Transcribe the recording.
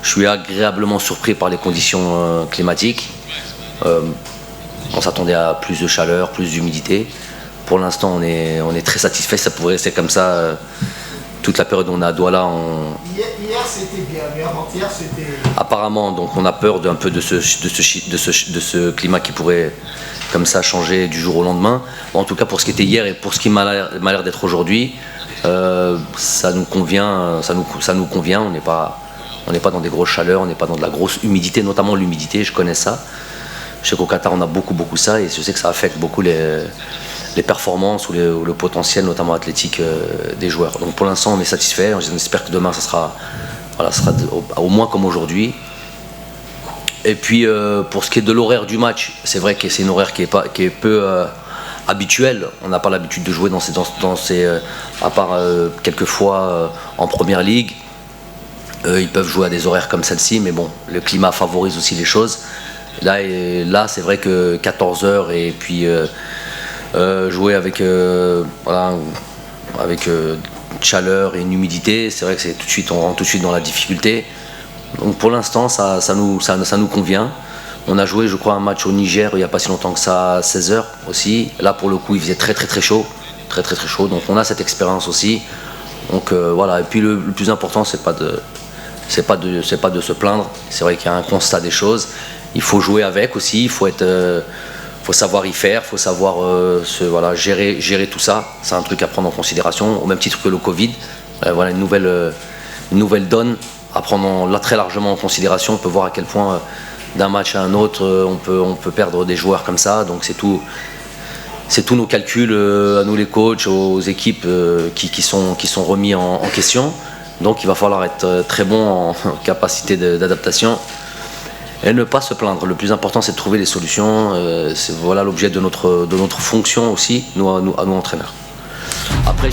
Je suis agréablement surpris par les conditions climatiques. On s'attendait à plus de chaleur, plus d'humidité. Pour l'instant, on est très satisfait. Ça pourrait rester comme ça toute la période où on est à Douala. Hier c'était bien, mais avant-hier c'était... Apparemment, donc on a peur d'un peu de ce climat qui pourrait comme ça changer du jour au lendemain. En tout cas, pour ce qui était hier et pour ce qui m'a l'air d'être aujourd'hui, ça nous convient. On n'est pas dans des grosses chaleurs, on n'est pas dans de la grosse humidité, notamment l'humidité. Je connais ça. Je sais qu'au Qatar, on a beaucoup ça, et je sais que ça affecte beaucoup les performances ou le potentiel, notamment athlétique, des joueurs. Donc pour l'instant, on est satisfait. On espère que demain, ça sera au moins comme aujourd'hui. Et puis pour ce qui est de l'horaire du match, c'est vrai que c'est une horaire qui est peu habituelle. On n'a pas l'habitude de jouer dans ces à part quelques fois en première ligue. Ils peuvent jouer à des horaires comme celle-ci, mais bon, le climat favorise aussi les choses. Là c'est vrai que 14h et puis jouer avec chaleur et une humidité, c'est vrai que on rentre tout de suite dans la difficulté. Donc pour l'instant, ça nous convient. On a joué, je crois, un match au Niger il n'y a pas si longtemps que ça, à 16h aussi. Là, pour le coup, il faisait très chaud. Très chaud. Donc on a cette expérience aussi. Donc voilà. Et puis le plus important, c'est pas de se plaindre. C'est vrai qu'il y a un constat des choses. Il faut jouer avec aussi. Il faut savoir y faire. Il faut savoir gérer tout ça. C'est un truc à prendre en considération. Au même titre que le Covid. Voilà une nouvelle donne à prendre très largement en considération. On peut voir à quel point d'un match à un autre on peut perdre des joueurs comme ça. Donc c'est tous nos calculs à nous les coachs, aux équipes qui sont remis en question. Donc il va falloir être très bon en capacité d'adaptation et ne pas se plaindre. Le plus important, c'est de trouver des solutions. Voilà l'objet de notre fonction aussi, nous entraîneurs. Après